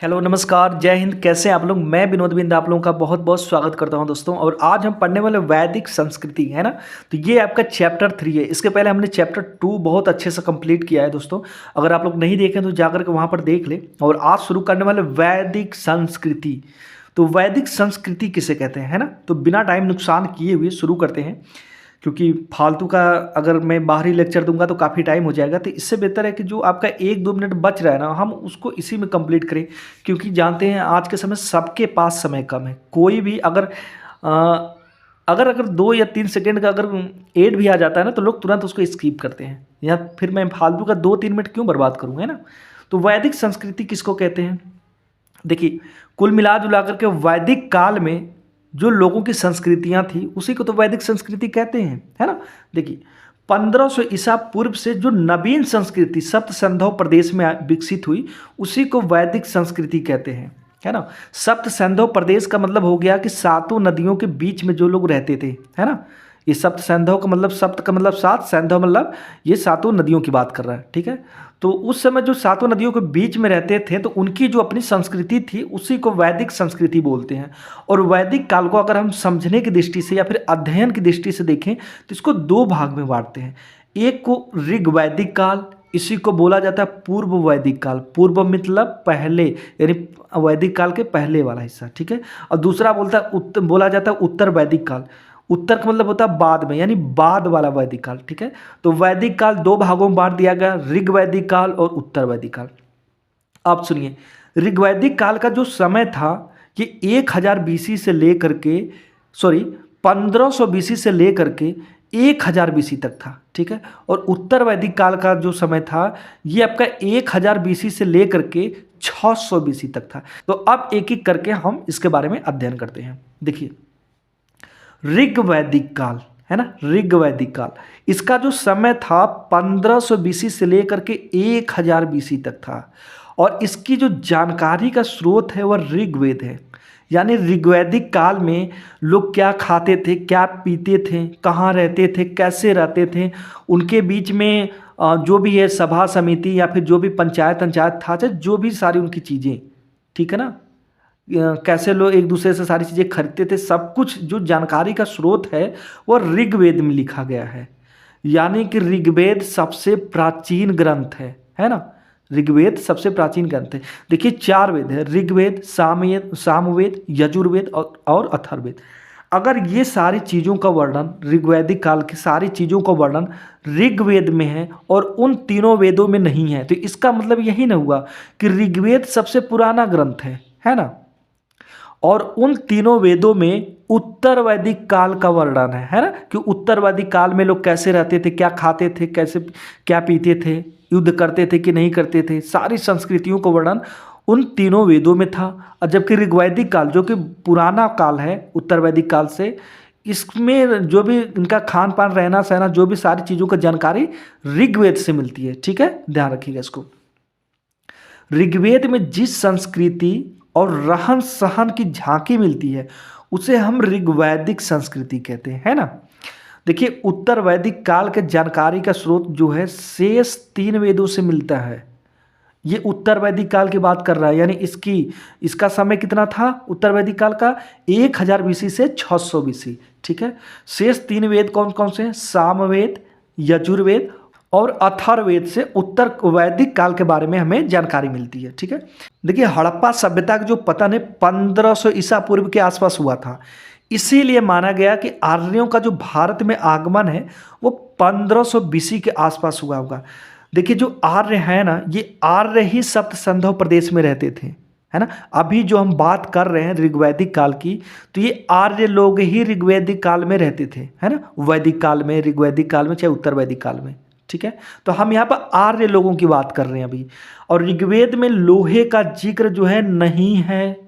Hello नमस्कार जय हिंद। कैसे हैं आप लोग। मैं विनोद बिंद आप लोगों का बहुत बहुत स्वागत करता हूं दोस्तों। और आज हम पढ़ने वाले वैदिक संस्कृति है ना। तो ये आपका चैप्टर 3 है। इसके पहले हमने चैप्टर 2 बहुत अच्छे से कंप्लीट किया है दोस्तों। अगर आप लोग नहीं देखें तो जाकर के वहां पर देख ले। और आज शुरू करने वाले वैदिक संस्कृति। तो वैदिक संस्कृति किसे कहते हैं है ना। तो बिना टाइम नुकसान किए हुए शुरू करते हैं, क्योंकि फालतू का अगर मैं बाहरी लेक्चर दूंगा तो काफ़ी टाइम हो जाएगा। तो इससे बेहतर है कि जो आपका 1-2 मिनट बच रहा है ना, हम उसको इसी में कंप्लीट करें। क्योंकि जानते हैं आज के समय सबके पास समय कम है। कोई भी अगर 2 या 3 सेकेंड का अगर एड भी आ जाता है ना, तो लोग तुरंत उसको स्किप करते हैं। या फिर मैं फालतू का 2-3 मिनट क्यों बर्बाद करूँ, है ना। तो वैदिक संस्कृति किसको कहते हैं। देखिए, कुल मिला जुला करके वैदिक काल में जो लोगों की संस्कृतियां थी उसी को तो वैदिक संस्कृति कहते हैं, है ना। देखिए, 1500 ईसा पूर्व से जो नवीन संस्कृति सप्त सिंधु प्रदेश में विकसित हुई उसी को वैदिक संस्कृति कहते हैं, है ना। सप्त सिंधु प्रदेश का मतलब हो गया कि सातों नदियों के बीच में जो लोग रहते थे, है ना। ये सप्त सिंधु का मतलब, सप्त का मतलब सात, सिंधु मतलब ये सातों नदियों की बात कर रहा है, ठीक है। तो उस समय जो सातों नदियों के बीच में रहते थे तो उनकी जो अपनी संस्कृति थी उसी को वैदिक संस्कृति बोलते हैं। और वैदिक काल को अगर हम समझने की दृष्टि से या फिर अध्ययन की दृष्टि से देखें तो इसको 2 भाग में बांटते हैं। एक को ऋग्वैदिक काल, इसी को बोला जाता है पूर्व वैदिक काल। पूर्व मतलब पहले, यानी वैदिक काल के पहले वाला हिस्सा, ठीक है। और दूसरा बोला जाता है उत्तर वैदिक काल। उत्तर का मतलब होता है बाद में, यानी बाद वाला वैदिक काल, ठीक है। तो वैदिक काल 2 भागों में बांट दिया गया, ऋग्वैदिक काल और उत्तर वैदिक काल। आप सुनिए, ऋग्वैदिक काल का जो समय था ये 1000 बीसी से लेकर के 1500 बीसी से लेकर के 1000 बीसी तक था, ठीक है। और उत्तर वैदिक काल का जो समय था ये आपका 1000 बीसी से लेकर के 600 बीसी तक था। तो अब एक एक करके हम इसके बारे में अध्ययन करते हैं। देखिए, ऋग्वैदिक काल है ना, ऋग्वैदिक काल इसका जो समय था 1500 बीसी से लेकर के 1000 बीसी तक था। और इसकी जो जानकारी का स्रोत है वह ऋग्वेद है। यानी ऋग्वैदिक काल में लोग क्या खाते थे, क्या पीते थे, कहाँ रहते थे, कैसे रहते थे, उनके बीच में जो भी है सभा समिति या फिर जो भी पंचायत था, चाहे जो भी सारी उनकी चीज़ें, ठीक है ना, कैसे लोग एक दूसरे से सारी चीज़ें खरीदते थे, सब कुछ जो जानकारी का स्रोत है वह ऋग्वेद में लिखा गया है। यानी कि ऋग्वेद सबसे प्राचीन ग्रंथ है ना। ऋग्वेद सबसे प्राचीन ग्रंथ है। देखिए, 4 वेद है, ऋग्वेद, सामवेद, यजुर्वेद और अथर्ववेद। अगर ये सारी चीज़ों का वर्णन, ऋग्वैदिक काल की सारी चीज़ों का वर्णन ऋग्वेद में है और उन तीनों वेदों में नहीं है, तो इसका मतलब यही ना हुआ कि ऋग्वेद सबसे पुराना ग्रंथ है ना। और उन तीनों वेदों में उत्तर वैदिक काल का वर्णन है ना, कि उत्तर वैदिक काल में लोग कैसे रहते थे, क्या खाते थे, कैसे क्या पीते थे, युद्ध करते थे कि नहीं करते थे, सारी संस्कृतियों का वर्णन उन तीनों वेदों में था। और जबकि ऋग्वैदिक काल जो कि पुराना काल है उत्तर वैदिक काल से, इसमें जो भी इनका खान पान, रहना सहना, जो भी सारी चीज़ों का जानकारी ऋग्वेद से मिलती है, ठीक है। ध्यान रखिएगा इसको। ऋग्वेद में जिस संस्कृति और रहन सहन की झांकी मिलती है उसे हम ऋग्वैदिक संस्कृति कहते हैं, है ना। देखिए, उत्तर वैदिक काल के जानकारी का स्रोत जो है शेष 3 वेदों से मिलता है। ये उत्तर वैदिक काल की बात कर रहा है, यानी इसका समय कितना था उत्तर वैदिक काल का, 1000 बीसी से 600 बीसी, ठीक है। शेष 3 वेद कौन कौन से हैं, सामवेद, यजुर्वेद और अथर्ववेद से उत्तर वैदिक काल के बारे में हमें जानकारी मिलती है, ठीक है। देखिए, हड़प्पा सभ्यता का जो पतन है 1500 ईसा पूर्व के आसपास हुआ था। इसीलिए माना गया कि आर्यों का जो भारत में आगमन है वो 1500 बीसी के आसपास हुआ होगा। देखिए, जो आर्य है ना, ये आर्य ही सप्त सिंधु प्रदेश में रहते थे, है ना। अभी जो हम बात कर रहे हैं ऋग्वैदिक काल की, तो ये आर्य लोग ही ऋग्वैदिक काल में रहते थे, है ना। वैदिक काल में, ऋग्वैदिक काल में, चाहे उत्तर वैदिक काल में, ठीक है। तो हम यहाँ पर आर्य लोगों की बात कर रहे हैं अभी। और ऋग्वेद में लोहे का जिक्र जो है नहीं है।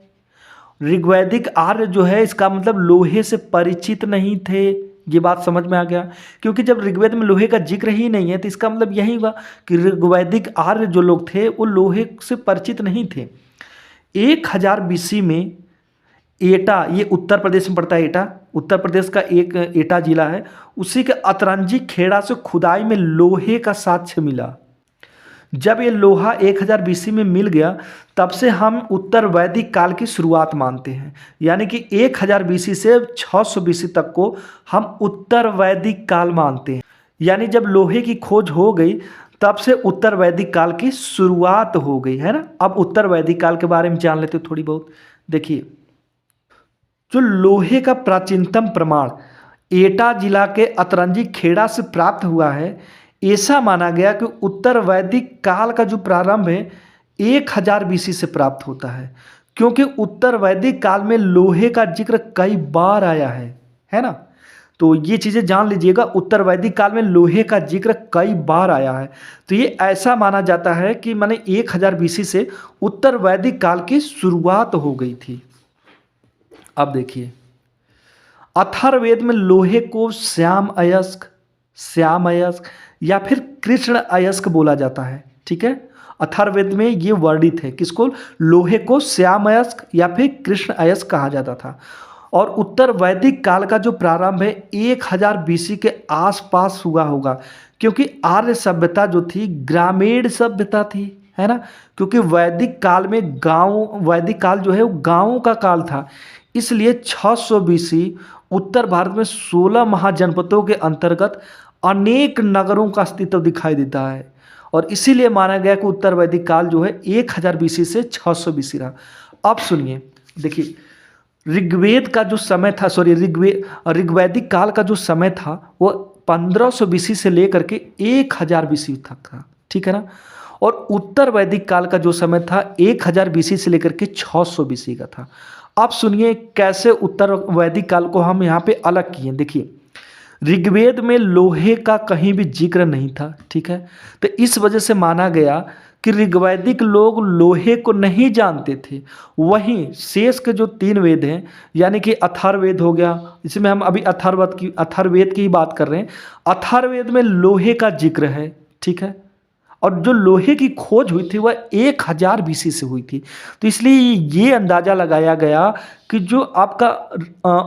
ऋग्वैदिक आर्य जो है इसका मतलब लोहे से परिचित नहीं थे। ये बात समझ में आ गया, क्योंकि जब ऋग्वेद में लोहे का जिक्र ही नहीं है तो इसका मतलब यही हुआ कि ऋग्वैदिक आर्य जो लोग थे वो लोहे से परिचित नहीं थे। 1000 बीसी में एटा, ये उत्तर प्रदेश में पड़ता है, एटा उत्तर प्रदेश का एक एटा जिला है, उसी के अतरंजी खेड़ा से खुदाई में लोहे का साक्ष्य मिला। जब ये लोहा 1000 बीसी में मिल गया तब से हम उत्तर वैदिक काल की शुरुआत मानते हैं। यानी कि 1000 बीसी से 600 बीसी तक को हम उत्तर वैदिक काल मानते हैं। यानी जब लोहे की खोज हो गई तब से उत्तर वैदिक काल की शुरुआत हो गई, है ना। अब उत्तर वैदिक काल के बारे में जान लेते थोड़ी बहुत। देखिए, जो लोहे का प्राचीनतम प्रमाण एटा जिला के अतरंजी खेड़ा से प्राप्त हुआ है, ऐसा माना गया कि उत्तर वैदिक काल का जो प्रारंभ है 1000 बीसी से प्राप्त होता है, क्योंकि उत्तर वैदिक काल में लोहे का जिक्र कई बार आया है ना। तो ये चीज़ें जान लीजिएगा, उत्तर वैदिक काल में लोहे का जिक्र कई बार आया है। तो ये ऐसा माना जाता है कि माने 1000 बीसी से उत्तर वैदिक काल की शुरुआत हो गई थी। अब देखिए, अथर्ववेद में लोहे को श्याम अयस्क या फिर कृष्ण अयस्क बोला जाता है, ठीक है। अथर्ववेद में ये वर्णित है, किसको? लोहे को श्याम अयस्क या फिर कृष्ण अयस्क कहा जाता था। और उत्तर वैदिक काल का जो प्रारंभ है 1000 बीसी के आसपास हुआ होगा, क्योंकि आर्य सभ्यता जो थी ग्रामीण सभ्यता थी, है ना। क्योंकि वैदिक काल में वैदिक काल जो है वो गाँवों का काल था, इसलिए 600 बीसी उत्तर भारत में 16 महाजनपदों के अंतर्गत अनेक नगरों का अस्तित्व दिखाई देता है। और इसीलिए माना गया कि उत्तर वैदिक काल जो है 1000 बीसी से 600 बीसी रहा। अब सुनिए, देखिए, ऋग्वेद का जो समय था, ऋग्वैदिक काल का जो समय था वो 1500 बीसी से लेकर के 1000 बीसी तक था, ठीक है ना। और उत्तर वैदिक काल का जो समय था 1000 बीसी से लेकर के 600 बीसी का था। अब सुनिए कैसे उत्तर वैदिक काल को हम यहाँ पे अलग किए। देखिए, ऋग्वेद में लोहे का कहीं भी जिक्र नहीं था, ठीक है। तो इस वजह से माना गया कि ऋग्वैदिक लोग लोहे को नहीं जानते थे। वहीं शेष के जो 3 वेद हैं, यानी कि अथर्ववेद हो गया, इसमें हम अभी अथर्ववेद की ही बात कर रहे हैं। अथर्ववेद में लोहे का जिक्र है, ठीक है। और जो लोहे की खोज हुई थी वह 1000 बीसी से हुई थी। तो इसलिए ये अंदाज़ा लगाया गया कि जो आपका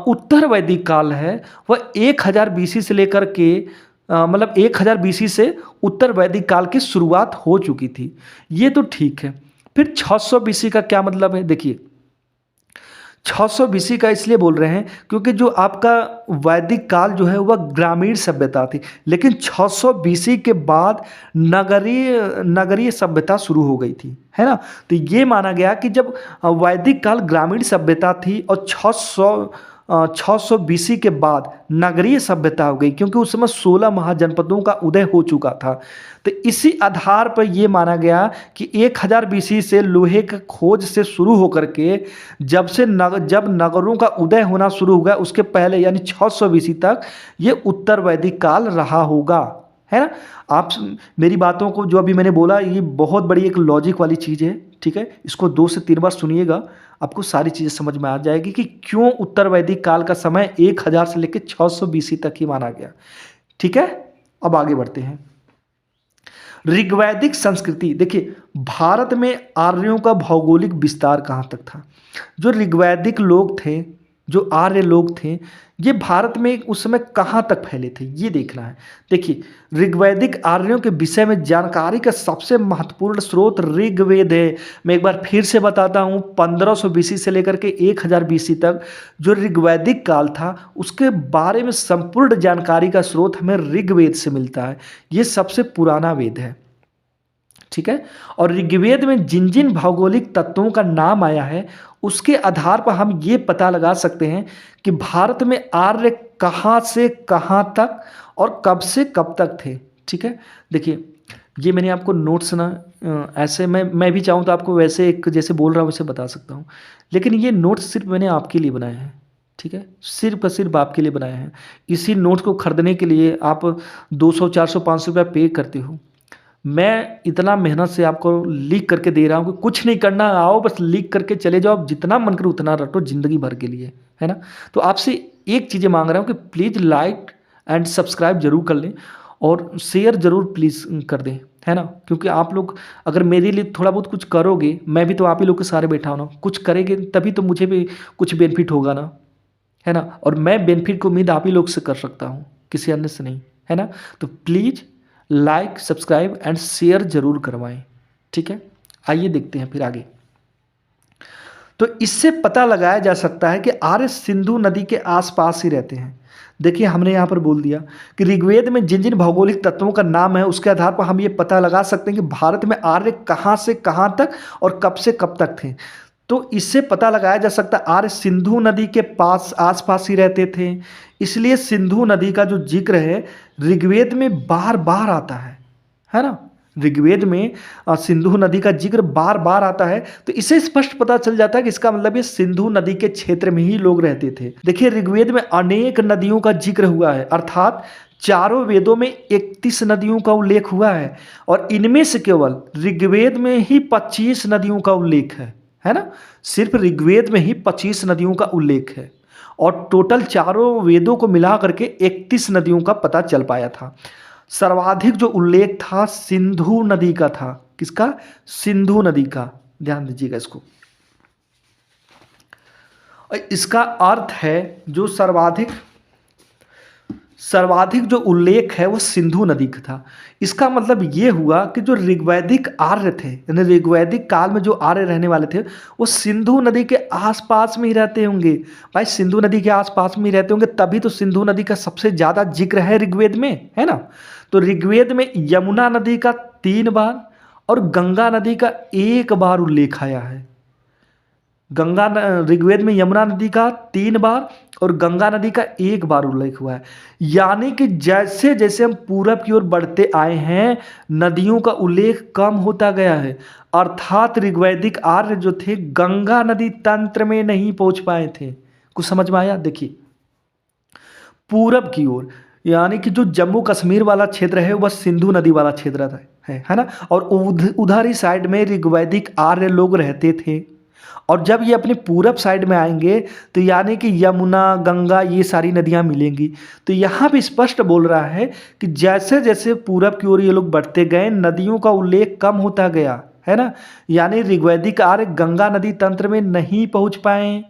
उत्तर वैदिक काल है वह 1000 बीसी से लेकर के मतलब 1000 बीसी से उत्तर वैदिक काल की शुरुआत हो चुकी थी। ये तो ठीक है। फिर 600 बीसी का क्या मतलब है? देखिए, 600 बीसी का इसलिए बोल रहे हैं क्योंकि जो आपका वैदिक काल जो है वह ग्रामीण सभ्यता थी, लेकिन 600 बीसी के बाद नगरीय सभ्यता शुरू हो गई थी, है ना। तो ये माना गया कि जब वैदिक काल ग्रामीण सभ्यता थी और 600 बीसी के बाद नगरीय सभ्यता हो गई, क्योंकि उस समय 16 महाजनपदों का उदय हो चुका था। तो इसी आधार पर यह माना गया कि 1000 बीसी से लोहे की खोज से शुरू होकर के जब नगरों का उदय होना शुरू हो गया उसके पहले यानी 600 बीसी तक ये उत्तर वैदिक काल रहा होगा, है ना। आप मेरी बातों को जो अभी मैंने बोला ये बहुत बड़ी एक लॉजिक वाली चीज़ है, ठीक है। इसको 2 से 3 बार सुनिएगा, आपको सारी चीज़ें समझ में आ जाएगी कि क्यों उत्तर वैदिक काल का समय 1000 से लेकर 600 बीसी तक ही माना गया, ठीक है। अब आगे बढ़ते हैं। ऋग्वैदिक संस्कृति, देखिए, भारत में आर्यों का भौगोलिक विस्तार कहाँ तक था। जो ऋग्वैदिक लोग थे, जो आर्य लोग थे, ये भारत में उस समय कहाँ तक फैले थे ये देखना है। देखिए, ऋग्वैदिक आर्यों के विषय में जानकारी का सबसे महत्वपूर्ण स्रोत ऋग्वेद है। मैं एक बार फिर से बताता हूँ, 1500 बीसी से लेकर के 1000 बीसी तक जो ऋग्वैदिक काल था उसके बारे में संपूर्ण जानकारी का स्रोत हमें ऋग्वेद से मिलता है। ये सबसे पुराना वेद है, ठीक है। और ऋग्वेद में जिन जिन भौगोलिक तत्वों का नाम आया है उसके आधार पर हम ये पता लगा सकते हैं कि भारत में आर्य कहाँ से कहाँ तक और कब से कब तक थे, ठीक है। देखिए, ये मैंने आपको नोट्स ना ऐसे मैं भी चाहूँ तो आपको वैसे एक जैसे बोल रहा हूँ वैसे बता सकता हूँ, लेकिन ये नोट्स सिर्फ मैंने आपके लिए बनाए हैं, ठीक है। सिर्फ और सिर्फ आपके लिए बनाए हैं। इसी नोट्स को खरीदने के लिए आप 200 400 500 रुपया पे करते हो। मैं इतना मेहनत से आपको लिख करके दे रहा हूँ कि कुछ नहीं करना, आओ बस लिख करके चले जाओ, जितना मन करे उतना रटो ज़िंदगी भर के लिए, है ना। तो आपसे एक चीज़ें मांग रहा हूँ कि प्लीज़ लाइक एंड सब्सक्राइब जरूर कर लें और शेयर ज़रूर प्लीज़ कर दें, है ना। क्योंकि आप लोग अगर मेरे लिए थोड़ा बहुत कुछ करोगे, मैं भी तो आप ही लोग के सारे बैठा हूँ ना, कुछ करेंगे तभी तो मुझे भी कुछ बेनिफिट होगा ना, है ना। और मैं बेनिफिट की उम्मीद आप ही लोग से कर सकता हूँ, किसी अन्य से नहीं, है ना। तो please like subscribe and share जरूर करवाएं, ठीक है। आइए देखते हैं फिर आगे। तो इससे पता लगाया जा सकता है कि आर्य सिंधु नदी के आसपास ही रहते हैं। देखिए हमने यहाँ पर बोल दिया कि ऋग्वेद में जिन जिन भौगोलिक तत्वों का नाम है उसके आधार पर हम ये पता लगा सकते हैं कि भारत में आर्य कहाँ से कहाँ तक और कब से कब तक थे। तो इससे पता लगाया जा सकता है आर्य सिंधु नदी के पास आसपास ही रहते थे। इसलिए सिंधु नदी का जो जिक्र है ऋग्वेद में बार बार आता है ना। ऋग्वेद में सिंधु नदी का जिक्र बार बार आता है। तो इससे स्पष्ट पता चल जाता है कि इसका मतलब ये सिंधु नदी के क्षेत्र में ही लोग रहते थे। देखिए ऋग्वेद में अनेक नदियों का जिक्र हुआ है, अर्थात चारों वेदों में 31 नदियों का उल्लेख हुआ है और इनमें से केवल ऋग्वेद में ही 25 नदियों का उल्लेख है ना। सिर्फ ऋग्वेद में ही 25 नदियों का उल्लेख है और टोटल चारों वेदों को मिला करके 31 नदियों का पता चल पाया था। सर्वाधिक जो उल्लेख था सिंधु नदी का था। किसका? सिंधु नदी का। ध्यान दीजिएगा इसको। इसका अर्थ है जो सर्वाधिक जो उल्लेख है वो सिंधु नदी का था। इसका मतलब ये हुआ कि जो ऋग्वैदिक आर्य थे, यानी ऋग्वैदिक काल में जो आर्य रहने वाले थे वो सिंधु नदी के आसपास में ही रहते होंगे। भाई सिंधु नदी के आसपास में ही रहते होंगे, तभी तो सिंधु नदी का सबसे ज़्यादा जिक्र है ऋग्वेद में, है ना। तो ऋग्वेद में यमुना नदी का 3 बार और गंगा नदी का 1 बार उल्लेख आया है। ऋग्वेद में यमुना नदी का 3 बार और गंगा नदी का 1 बार उल्लेख हुआ है। यानी कि जैसे जैसे हम पूरब की ओर बढ़ते आए हैं नदियों का उल्लेख कम होता गया है, अर्थात ऋग्वैदिक आर्य जो थे गंगा नदी तंत्र में नहीं पहुंच पाए थे। कुछ समझ में आया? देखिए पूरब की ओर यानी कि जो जम्मू कश्मीर वाला क्षेत्र है वह सिंधु नदी वाला क्षेत्र है ना। और उधर ही साइड में ऋग्वैदिक आर्य लोग रहते थे। और जब ये अपने पूरब साइड में आएंगे तो यानी कि यमुना गंगा ये सारी नदियाँ मिलेंगी। तो यहाँ पे स्पष्ट बोल रहा है कि जैसे जैसे पूरब की ओर ये लोग बढ़ते गए नदियों का उल्लेख कम होता गया, है ना। यानी ऋग्वैदिक आर्य गंगा नदी तंत्र में नहीं पहुँच पाए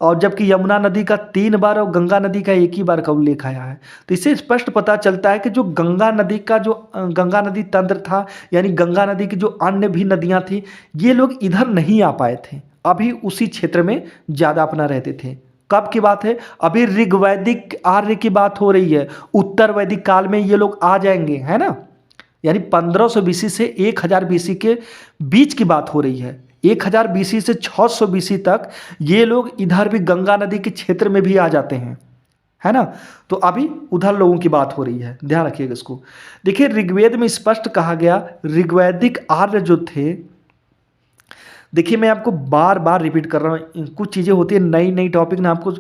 और जबकि यमुना नदी का 3 बार और गंगा नदी का 1 ही बार का उल्लेख आया है। तो इससे स्पष्ट पता चलता है कि जो गंगा नदी तंत्र था, यानी गंगा नदी की जो अन्य भी नदियाँ थी, ये लोग इधर नहीं आ पाए थे, अभी उसी क्षेत्र में ज़्यादा अपना रहते थे। कब की बात है? अभी ऋग्वैदिक आर्य की बात हो रही है। उत्तर वैदिक काल में ये लोग आ जाएंगे, है ना। यानी 1500 बीसी से 1000 बीसी के बीच की बात हो रही है। 1000 बीसी से 600 बीसी तक ये लोग इधर भी गंगा नदी के क्षेत्र में भी आ जाते हैं, है ना। तो अभी उधर लोगों की बात हो रही है, ध्यान रखिएगा इसको। देखिए ऋग्वेद में स्पष्ट कहा गया ऋग्वैदिक आर्य जो थे, देखिए मैं आपको बार बार रिपीट कर रहा हूँ, कुछ चीज़ें होती है नई नई टॉपिक ना, आपको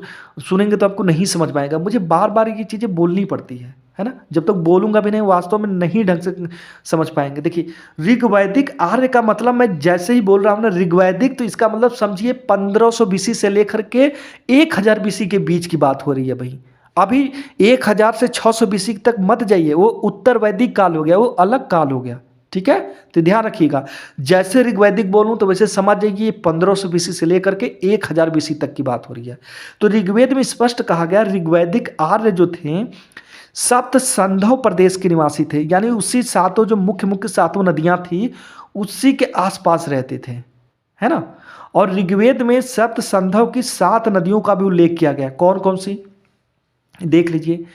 सुनेंगे तो आपको नहीं समझ पाएगा। मुझे बार बार ये चीज़ें बोलनी पड़ती है ना। जब तक बोलूँगा भी नहीं वास्तव में नहीं ढंग से समझ पाएंगे। देखिए ऋग्वैदिक आर्य का मतलब मैं जैसे ही बोल रहा हूँ ना ऋग्वैदिक, तो इसका मतलब समझिए 1500 बीसी से लेकर के 1000 बीसी के बीच की बात हो रही है भाई। अभी 1000 से 600 बीसी तक मत जाइए, वो उत्तर वैदिक काल हो गया, वो अलग काल हो गया, ठीक है। तो ध्यान रखिएगा, जैसे ऋग्वैदिक बोलूं तो वैसे समझ जाइए 1500 बीसी से लेकर के 1000 बीसी तक की बात हो रही है। तो ऋग्वेद में स्पष्ट कहा गया ऋग्वैदिक आर्य जो थे सप्त संधव प्रदेश के निवासी थे, यानी उसी सातों जो मुख्य मुख्य सातों नदियां थी उसी के आसपास रहते थे, है ना। और ऋग्वेद में सप्त संधव की 7 नदियों का भी उल्लेख किया गया। कौन कौन सी देख लीजिए?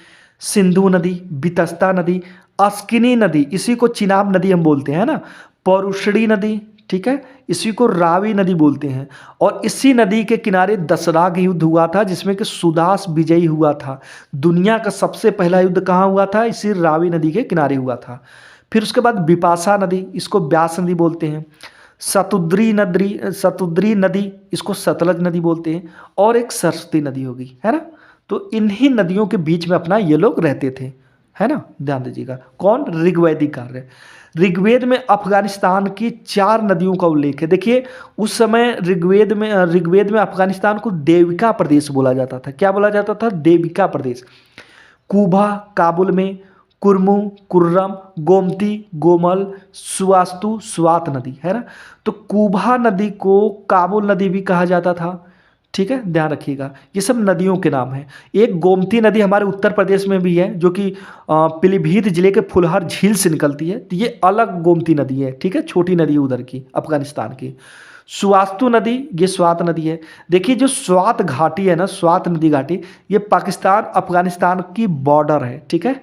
सिंधु नदी, बितस्ता नदी, अस्किनी नदी, इसी को चिनाब नदी हम बोलते हैं ना, पौरुषणी नदी, ठीक है, इसी को रावी नदी बोलते हैं। और इसी नदी के किनारे दशराग युद्ध हुआ था जिसमें कि सुदास विजयी हुआ था। दुनिया का सबसे पहला युद्ध कहाँ हुआ था? इसी रावी नदी के किनारे हुआ था। फिर उसके बाद बिपाशा नदी, इसको व्यास नदी बोलते हैं। सतुद्री नदी, इसको सतलज नदी बोलते हैं। और एक सरस्वती नदी होगी, है ना। तो इन्हीं नदियों के बीच में अपना ये लोग रहते थे, है ना। ध्यान दीजिएगा। कौन? ऋग्वैदिक आर्य। ऋग्वेद में अफगानिस्तान की 4 नदियों का उल्लेख है। देखिए उस समय ऋग्वेद में अफगानिस्तान को देविका प्रदेश बोला जाता था। क्या बोला जाता था? देविका प्रदेश। कुबा काबुल में, कुर्मू कुर्रम, गोमती गोमल, सुवास्तु स्वात नदी, है ना। तो कुबा नदी को काबुल नदी भी कहा जाता था, ठीक है, ध्यान रखिएगा। ये सब नदियों के नाम हैं। एक गोमती नदी हमारे उत्तर प्रदेश में भी है जो कि पीलीभीत जिले के फुलहर झील से निकलती है। तो ये अलग गोमती नदी है, ठीक है, छोटी नदी है उधर की, अफगानिस्तान की। सुवास्तु नदी, ये स्वात नदी है। देखिए जो स्वात घाटी है ना, स्वात नदी घाटी, ये पाकिस्तान अफगानिस्तान की बॉर्डर है, ठीक है।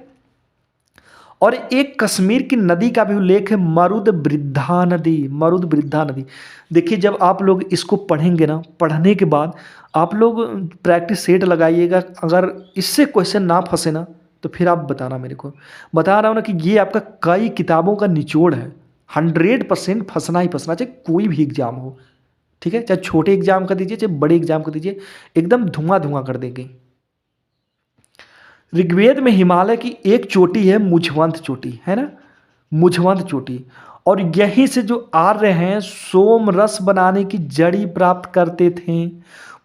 और एक कश्मीर की नदी का भी उल्लेख है, मरुद वृद्धा नदी, मरुद वृद्धा नदी। देखिए जब आप लोग इसको पढ़ेंगे ना, पढ़ने के बाद आप लोग प्रैक्टिस सेट लगाइएगा, अगर इससे क्वेश्चन ना फंसे ना तो फिर आप बताना मेरे को। बता रहा हूँ ना कि ये आपका कई किताबों का निचोड़ है, 100% फंसना ही फंसना, चाहे कोई भी एग्जाम हो, ठीक है, चाहे छोटे एग्जाम का दीजिए चाहे बड़े एग्जाम का दीजिए, एकदम धुआं धुआं कर देंगे। ऋग्वेद में हिमालय की एक चोटी है, मुझवंत चोटी, है ना, मुझवंत चोटी। और यहीं से जो आर्य हैं सोम रस बनाने की जड़ी प्राप्त करते थे।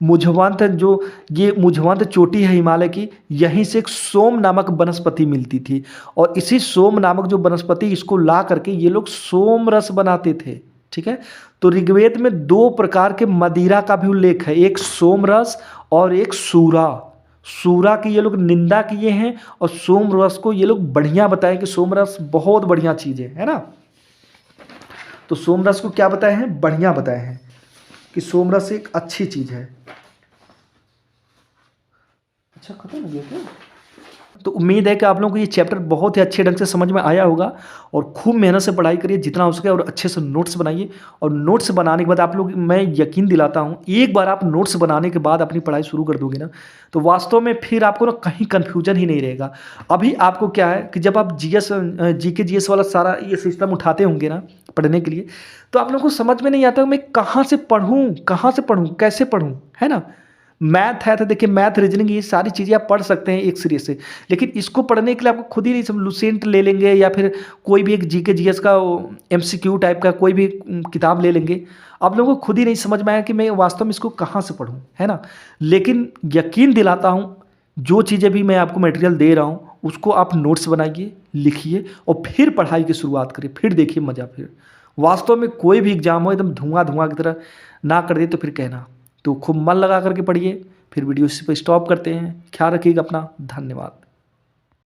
मुझवंत जो ये मुझवंत चोटी है हिमालय की, यहीं से एक सोम नामक वनस्पति मिलती थी, और इसी सोम नामक जो वनस्पति, इसको ला करके ये लोग सोम रस बनाते थे, ठीक है। तो ऋग्वेद में 2 प्रकार के मदिरा का भी उल्लेख है, एक सोम रस और एक सूरा। सूरा की ये लोग निंदा किए हैं, और सोम रस को ये लोग बढ़िया बताए कि सोम रस बहुत बढ़िया चीज़ है ना। तो सोम रस को क्या बताए हैं, बढ़िया बताए हैं कि सोम रस एक अच्छी चीज़ है। अच्छा खत्म हो गया क्या? तो उम्मीद है कि आप लोगों को ये चैप्टर बहुत ही अच्छे ढंग से समझ में आया होगा, और खूब मेहनत से पढ़ाई करिए जितना हो सके, और अच्छे से नोट्स बनाइए। और नोट्स बनाने के बाद आप लोग, मैं यकीन दिलाता हूँ, एक बार आप नोट्स बनाने के बाद अपनी पढ़ाई शुरू कर दोगे ना, तो वास्तव में फिर आपको ना कहीं कन्फ्यूजन ही नहीं रहेगा। अभी आपको क्या है कि जब आप जीके जीएस वाला सारा ये सिस्टम उठाते होंगे ना पढ़ने के लिए, तो आप लोगों को समझ में नहीं आता मैं कहाँ से पढ़ूँ, कहाँ से पढ़ूँ, कैसे पढ़ूँ, है ना। मैथ है तो देखिए, मैथ रीजनिंग ये सारी चीज़ें आप पढ़ सकते हैं एक सीरीज से, लेकिन इसको पढ़ने के लिए आपको खुद ही नहीं, सब लुसेंट ले लेंगे या फिर कोई भी एक जीके जीएस का एमसीक्यू टाइप का कोई भी किताब ले लेंगे, आप लोगों को खुद ही नहीं समझ में आया कि मैं वास्तव में इसको कहाँ से पढ़ूँ, है ना। लेकिन यकीन दिलाता हूँ, जो चीज़ें भी मैं आपको मटेरियल दे रहा हूँ उसको आप नोट्स बनाइए, लिखिए, और फिर पढ़ाई की शुरुआत करिए, फिर देखिए मज़ा। फिर वास्तव में कोई भी एग्जाम हो एकदम धुआं धुआं की तरह ना कर दे तो फिर कहना। तो खूब मन लगा करके पढ़िए। फिर वीडियो इसी पर स्टॉप करते हैं। ख्याल रखिएगा अपना। धन्यवाद।